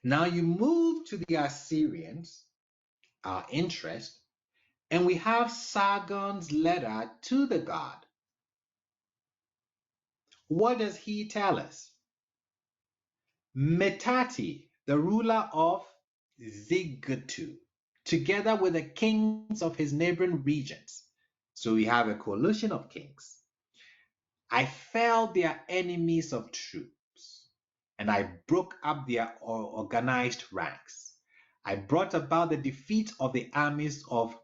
Now you move to the Assyrians, our interest, and we have Sargon's letter to the god. What does he tell us? Metati, the ruler of Zigatu, together with the kings of his neighboring regions. So we have a coalition of kings. I felled their enemies of troops, and I broke up their organized ranks. I brought about the defeat of the armies of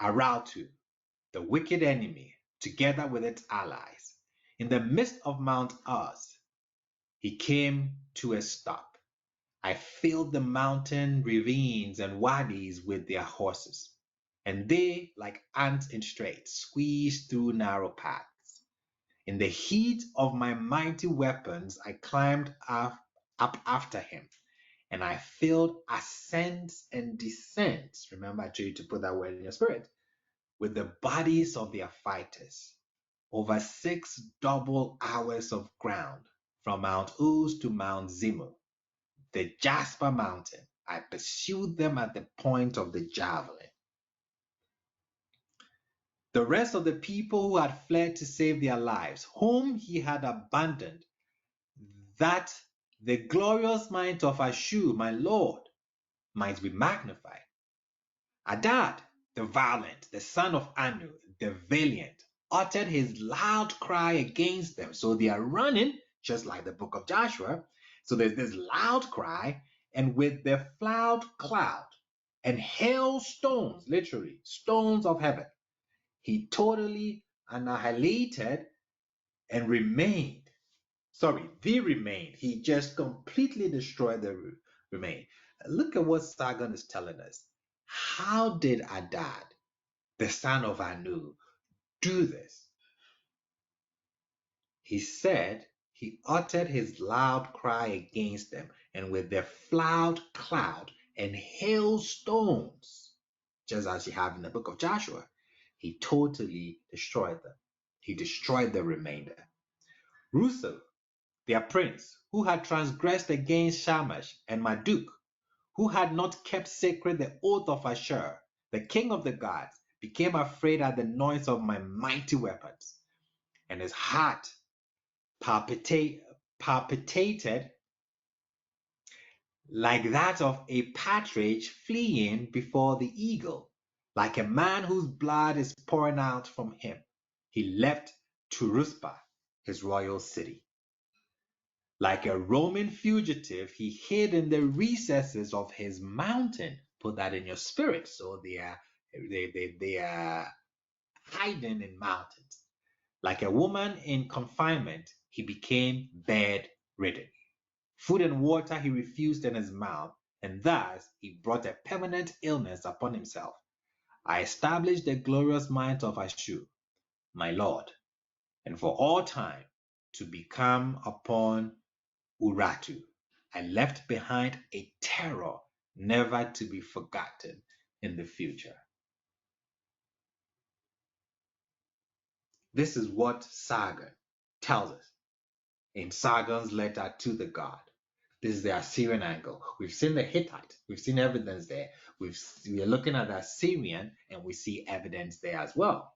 Arautu, the wicked enemy, together with its allies. In the midst of Mount Uz, he came to a stop. I filled the mountain ravines and wadis with their horses, and they, like ants in straits, squeezed through narrow paths. In the heat of my mighty weapons, I climbed up after him, and I filled ascents and descents. Remember, I told you to put that word in your spirit. With the bodies of their fighters, over 6 double hours of ground, from Mount Uz to Mount Zimu, the Jasper Mountain. I pursued them at the point of the javelin. The rest of the people who had fled to save their lives, whom he had abandoned, that the glorious might of Ashur, my Lord, might be magnified. Adad, the violent, the son of Anu, the valiant, uttered his loud cry against them. So they are running, just like the book of Joshua. So there's this loud cry, and with the cloud and hailstones, literally stones of heaven, he totally annihilated and remained. They remained. He just completely destroyed the remain. Look at what Sargon is telling us. How did Adad, the son of Anu, do this? He said he uttered his loud cry against them, and with the cloud and hailstones, just as you have in the book of Joshua, he totally destroyed them. He destroyed the remainder. Russell, their prince, who had transgressed against Shamash and Marduk, who had not kept sacred the oath of Ashur, the king of the gods, became afraid at the noise of my mighty weapons, and his heart palpitated like that of a partridge fleeing before the eagle, like a man whose blood is pouring out from him. He left to Rizpah, his royal city. Like a Roman fugitive, he hid in the recesses of his mountain. Put that in your spirit. So they are hiding in mountains. Like a woman in confinement, he became bedridden. Food and water he refused in his mouth, and thus he brought a permanent illness upon himself. I established the glorious might of Ashur, my Lord, and for all time to become upon Urartu. I left behind a terror never to be forgotten in the future. This is what Sargon tells us in Sargon's letter to the god. This is the Assyrian angle. We've seen the Hittite. We've seen evidence there. We are looking at the Assyrian, and we see evidence there as well.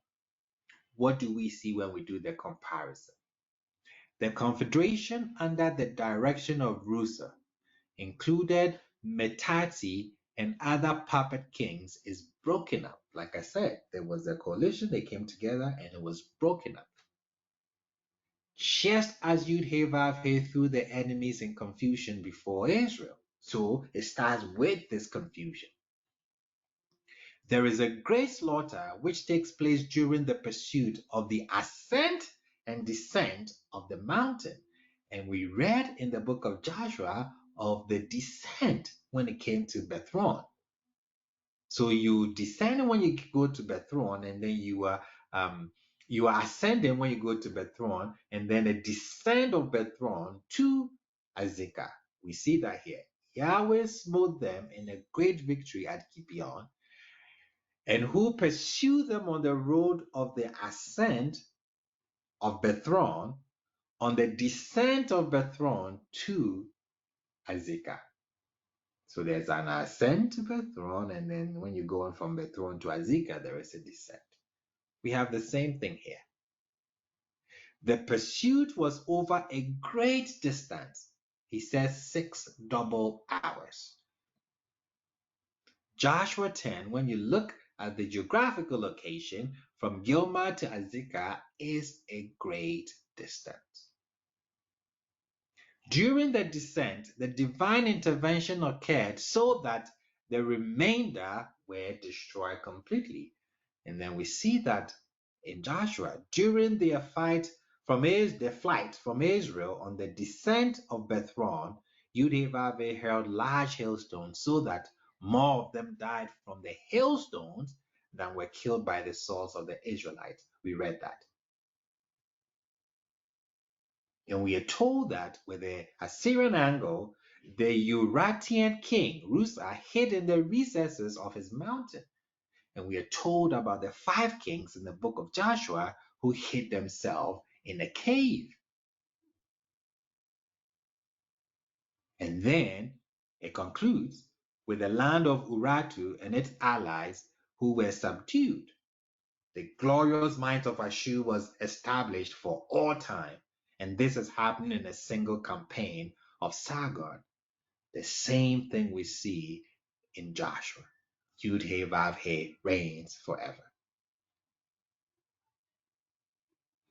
What do we see when we do the comparison? The confederation under the direction of Rusa included Metati and other puppet kings is broken up. Like I said, there was a coalition, they came together, and it was broken up. Just as YHWH threw the enemies in confusion before Israel. So it starts with this confusion. There is a great slaughter which takes place during the pursuit of the ascent and descent of the mountain. And we read in the book of Joshua of the descent when it came to Bethron. So you descend when you go to Bethron, and then you are ascending when you go to Bethron, and then a descent of Bethron to Azekah. We see that here. Yahweh smote them in a great victory at Gibeon, and who pursued them on the road of the ascent of Bethron, on the descent of Bethron to Azekah. So there's an ascent to the throne, and then when you go on from the throne to Azika, there is a descent. We have the same thing here. The pursuit was over a great distance. He says 6 double hours. Joshua 10, when you look at the geographical location from Gilmad to Azekah, is a great distance. During the descent, the divine intervention occurred so that the remainder were destroyed completely. And then we see that in Joshua, during their flight from Israel on the descent of Bethron, YHWH hurled large hailstones so that more of them died from the hailstones than were killed by the swords of the Israelites. We read that. And we are told that with the Assyrian angle, the Euratian king, Rusa, hid in the recesses of his mountain. And we are told about the 5 kings in the book of Joshua who hid themselves in a cave. And then it concludes with the land of Urartu and its allies who were subdued. The glorious might of Ashur was established for all time. And this has happened in a single campaign of Sargon. The same thing we see in Joshua. YHWH reigns forever.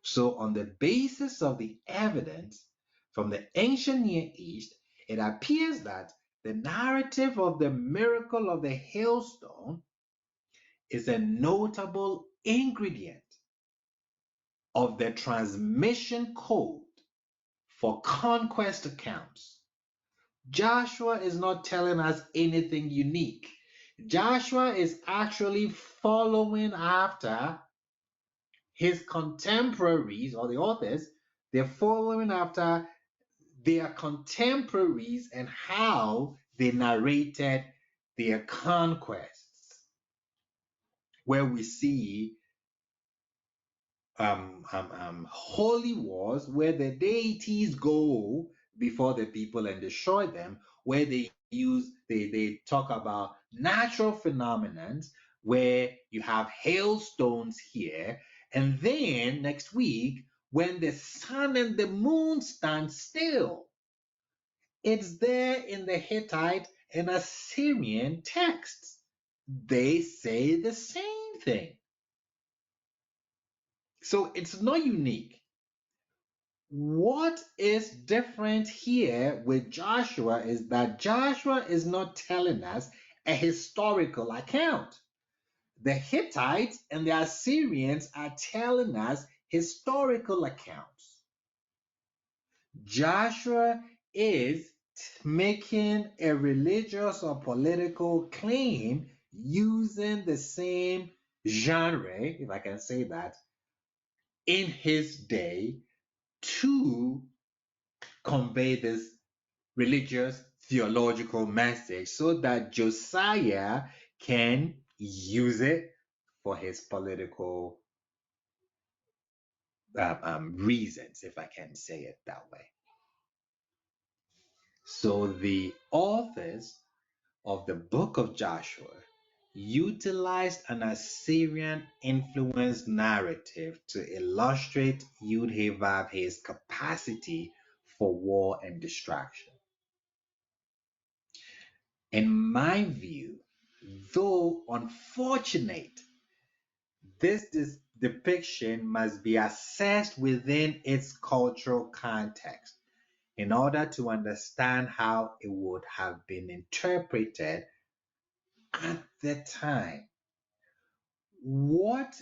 So on the basis of the evidence from the ancient Near East, it appears that the narrative of the miracle of the hailstone is a notable ingredient of the transmission code for conquest accounts. Joshua is not telling us anything unique. Joshua is actually following after his contemporaries, or the authors. They're following after their contemporaries and how they narrated their conquests, where we see holy wars where the deities go before the people and destroy them, where they talk about natural phenomena where you have hailstones here, and then next week when the sun and the moon stand still, it's there in the Hittite and Assyrian texts. They say the same thing. So it's not unique. What is different here with Joshua is that Joshua is not telling us a historical account. The Hittites and the Assyrians are telling us historical accounts. Joshua is making a religious or political claim using the same genre, if I can say that, in his day to convey this religious theological message so that Josiah can use it for his political reasons, if I can say it that way. So the authors of the book of Joshua utilized an Assyrian influenced narrative to illustrate YHWH's capacity for war and destruction. In my view, though unfortunate, this depiction must be assessed within its cultural context in order to understand how it would have been interpreted at the time. What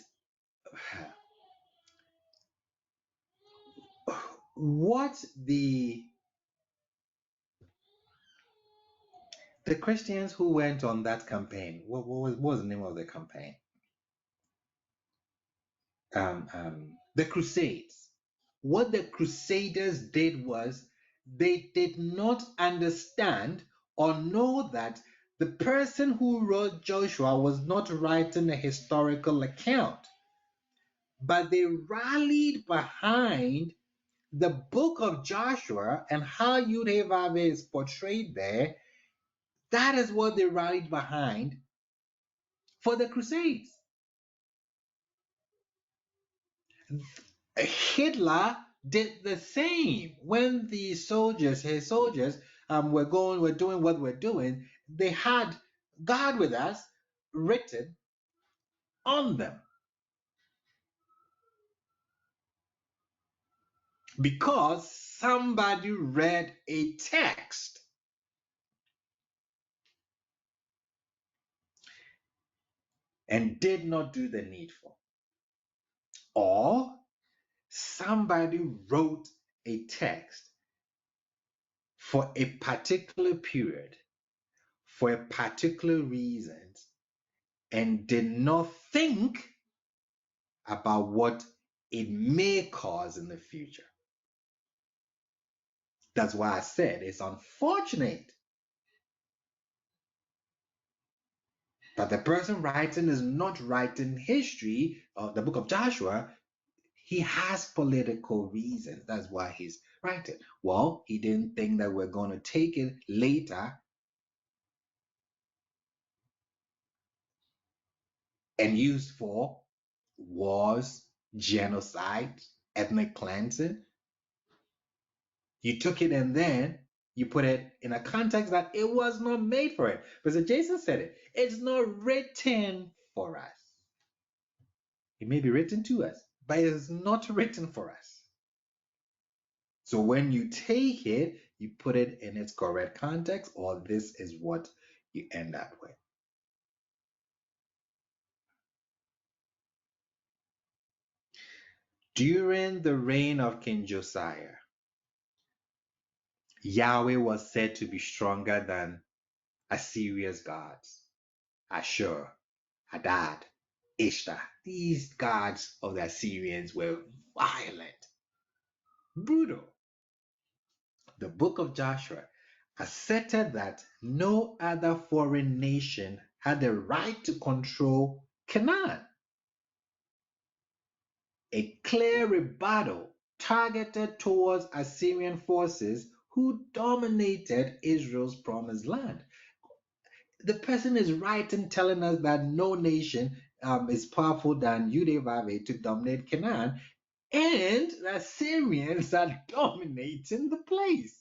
the Christians who went on that campaign, what was the name of the campaign? The Crusades. What the Crusaders did was they did not understand or know that the person who wrote Joshua was not writing a historical account, but they rallied behind the book of Joshua and how YHWH is portrayed there That is what they rallied behind for the Crusades. Hitler did the same when the soldiers, his soldiers, were doing what we're doing. They had "God with us" written on them because somebody read a text and did not do the needful, or somebody wrote a text for a particular period, for a particular reason, and did not think about what it may cause in the future. That's why I said it's unfortunate that the person writing is not writing history or the book of Joshua. He has political reasons. That's why he's writing. Well, he didn't think that we're going to take it later and use for wars, genocide, ethnic cleansing. You took it and then you put it in a context that it was not made for it. Because Jason said it, it's not written for us. It may be written to us, but it is not written for us. So when you take it, you put it in its correct context, or this is what you end up with. During the reign of King Josiah, Yahweh was said to be stronger than Assyria's gods. Ashur, Hadad, Ishtar. These gods of the Assyrians were violent, brutal. The book of Joshua asserted that no other foreign nation had the right to control Canaan. A clear rebuttal targeted towards Assyrian forces who dominated Israel's promised land. The person is right in telling us that no nation is powerful than YHWH to dominate Canaan, and the Assyrians are dominating the place.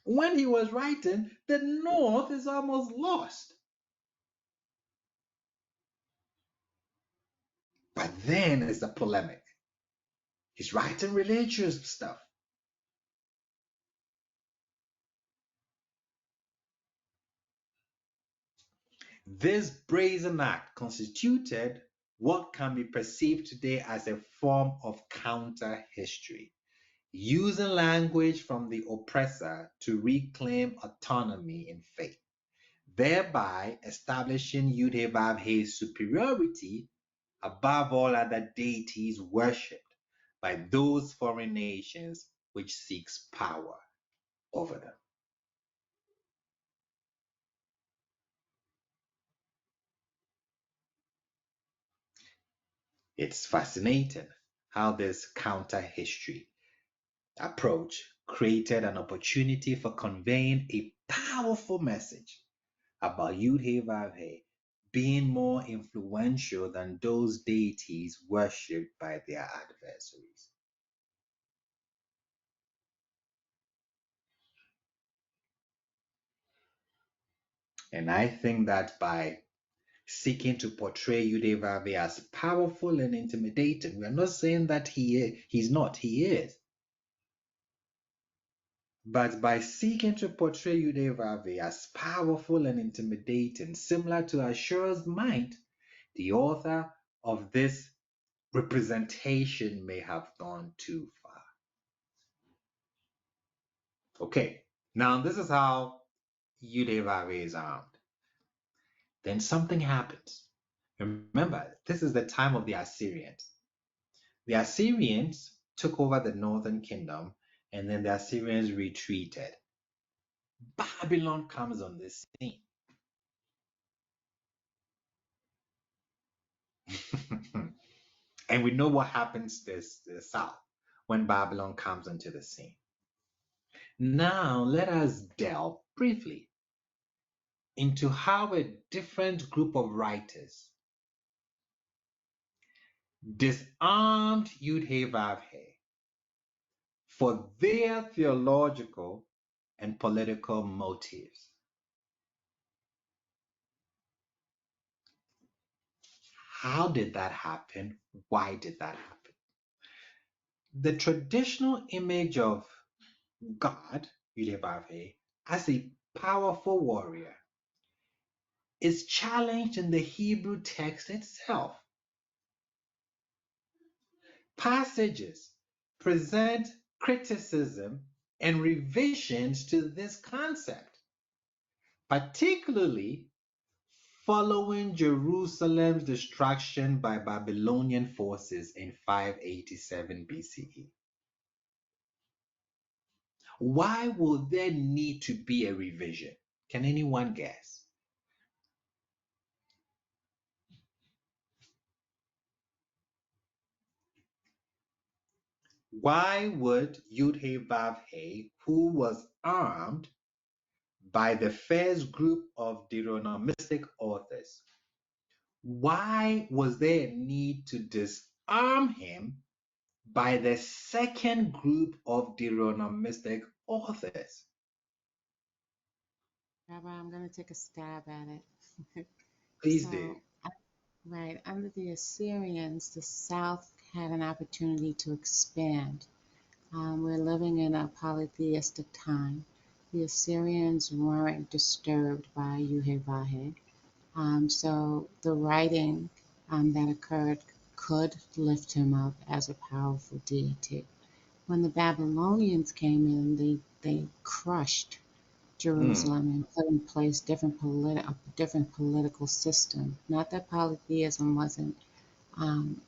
When he was writing, the north is almost lost. But then is the polemic. He's writing religious stuff. This brazen act constituted what can be perceived today as a form of counter history, using language from the oppressor to reclaim autonomy in faith, thereby establishing YHWH's superiority above all other deities worshipped by those foreign nations which seeks power over them. It's fascinating how this counter history approach created an opportunity for conveying a powerful message about YHWH being more influential than those deities worshipped by their adversaries. And I think that by seeking to portray YHWH as powerful and intimidating, we're not saying that he's not, he is. But by seeking to portray YHWH as powerful and intimidating, similar to Ashur's might, the author of this representation may have gone too far. Okay, now this is how YHWH is armed. Then something happens. Remember, this is the time of the Assyrians. The Assyrians took over the northern kingdom, and then the Assyrians retreated. Babylon comes on the scene. And we know what happens to the south when Babylon comes into the scene. Now let us delve briefly into how a different group of writers disarmed YHWH for their theological and political motives. How did that happen? Why did that happen? The traditional image of God, YHWH, as a powerful warrior is challenged in the Hebrew text itself. Passages present criticism and revisions to this concept, particularly following Jerusalem's destruction by Babylonian forces in 587 BCE. Why will there need to be a revision? Can anyone guess? Why would YHWH, who was armed by the first group of Deuteronomistic authors, why was there a need to disarm him by the second group of Deuteronomistic authors? Rabbi, I'm going to take a stab at it. Please do. Right, under the Assyrians, the South had an opportunity to expand. We're living in a polytheistic time. The Assyrians weren't disturbed by YHWH. So the writing that occurred could lift him up as a powerful deity. When the Babylonians came in, they crushed Jerusalem and put in place a different political system. Not that polytheism wasn't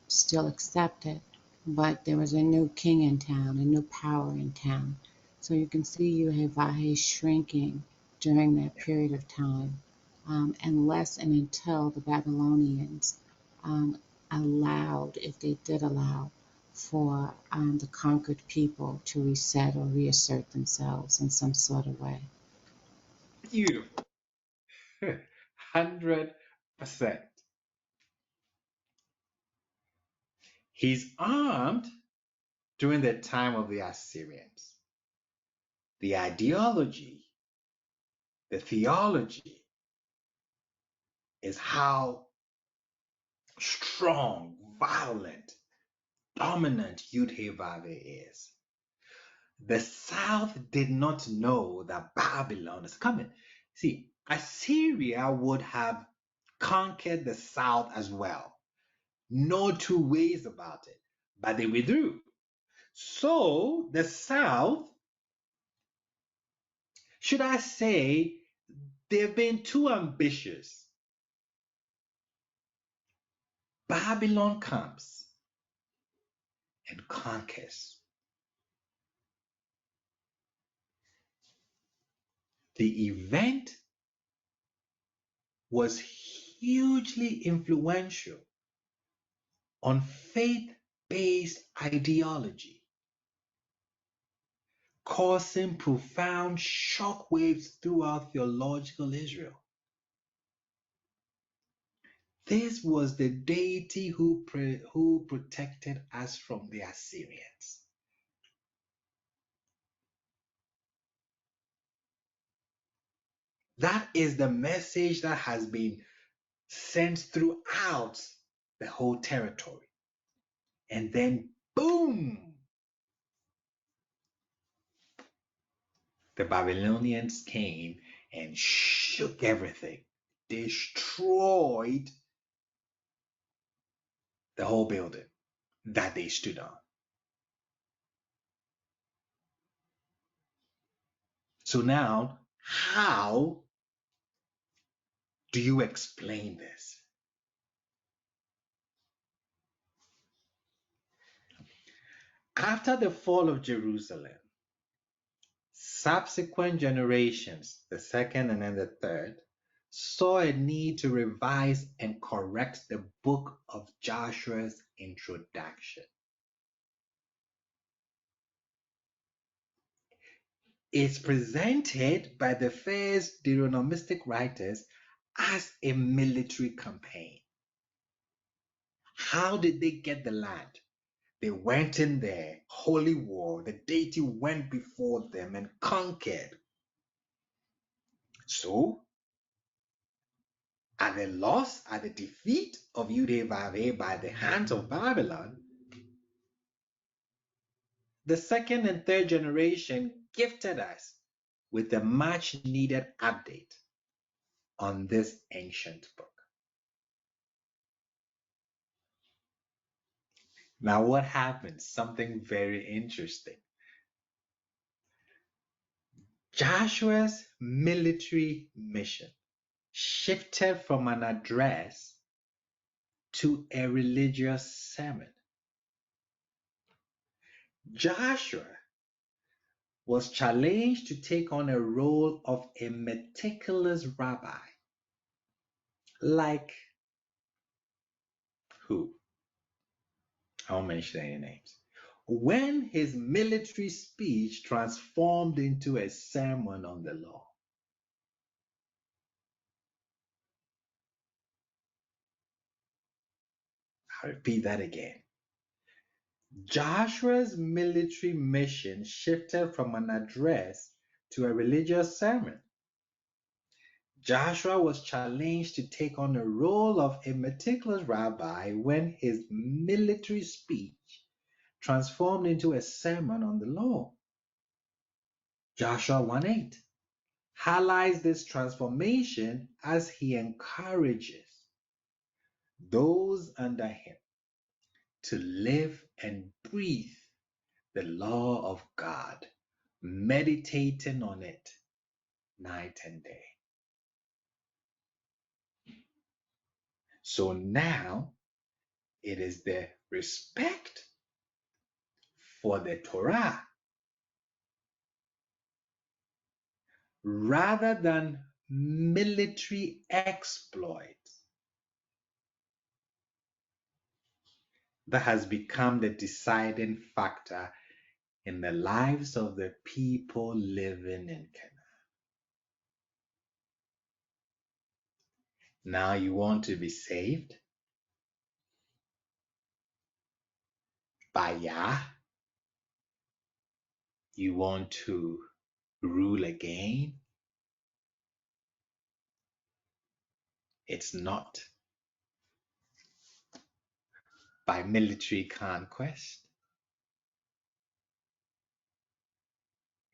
still accepted, but there was a new king in town, a new power in town. So you can see YHWH shrinking during that period of time, unless and until the Babylonians allowed, if they did allow, for the conquered people to reset or reassert themselves in some sort of way. Beautiful. 100%. He's armed during the time of the Assyrians. The ideology, the theology is how strong, violent, dominant YHWH is. The South did not know that Babylon is coming. See, Assyria would have conquered the South as well. No two ways about it, but they withdrew. So the South, should I say, they've been too ambitious. Babylon comes and conquers. The event was hugely influential on faith-based ideology, causing profound shockwaves throughout theological Israel. This was the deity who protected us from the Assyrians. That is the message that has been sent throughout the whole territory. And then, boom, the Babylonians came and shook everything, destroyed the whole building that they stood on. So now, how do you explain this? After the fall of Jerusalem, subsequent generations, the second and then the third, saw a need to revise and correct the book of Joshua's introduction. is presented by the first Deuteronomistic writers as a military campaign. How did they get the land? They went in there, holy war. The deity went before them and conquered. So, at the loss, at the defeat of YHWH by the hands of Babylon, the second and third generation gifted us with a much needed update on this ancient book. Now, what happened? Something very interesting. Joshua's military mission shifted from an address to a religious sermon. Joshua was challenged to take on a role of a meticulous rabbi. Like who? I won't mention any names. When his military speech transformed into a sermon on the law. I'll repeat that again. Joshua's military mission shifted from an address to a religious sermon. Joshua was challenged to take on the role of a meticulous rabbi when his military speech transformed into a sermon on the law. Joshua 1:8 highlights this transformation as he encourages those under him to live and breathe the law of God, meditating on it night and day. So now it is the respect for the Torah rather than military exploits that has become the deciding factor in the lives of the people living in Canaan. Now you want to be saved by Yah. You want to rule again. It's not by military conquest.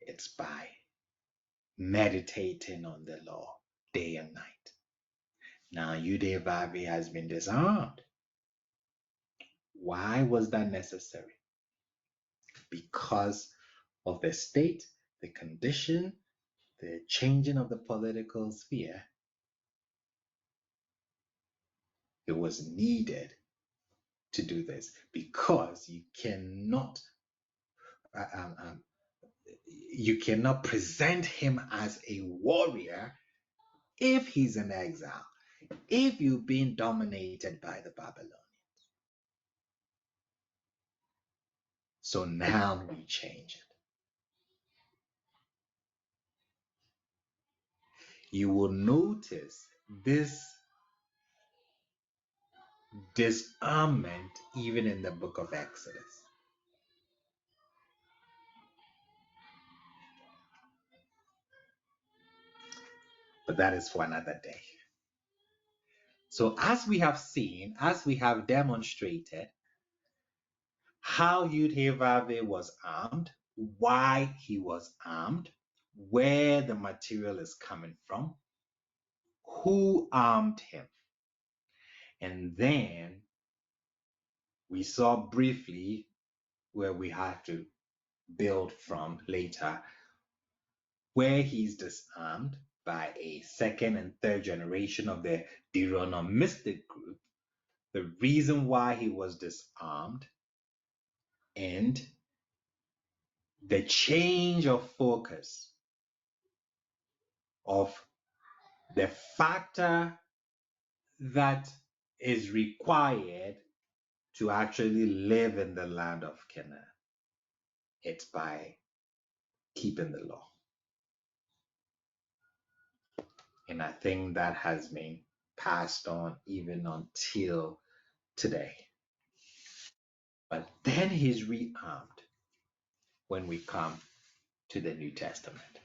It's by meditating on the law day and night. Now YHWH has been disarmed. Why was that necessary? Because of the state, the condition, the changing of the political sphere. It was needed to do this because you cannot present him as a warrior if he's in exile, if you've been dominated by the Babylonians. So now we change it. You will notice this disarmament even in the book of Exodus. But that is for another day. So as we have seen, as we have demonstrated how YHWH was armed, why he was armed, where the material is coming from, who armed him. And then we saw briefly where we have to build from later, where he's disarmed by a second and third generation of the Deuteronomistic group, the reason why he was disarmed, and the change of focus of the factor that is required to actually live in the land of Canaan. It's by keeping the law. And I think that has been passed on even until today. But then he's rearmed when we come to the New Testament.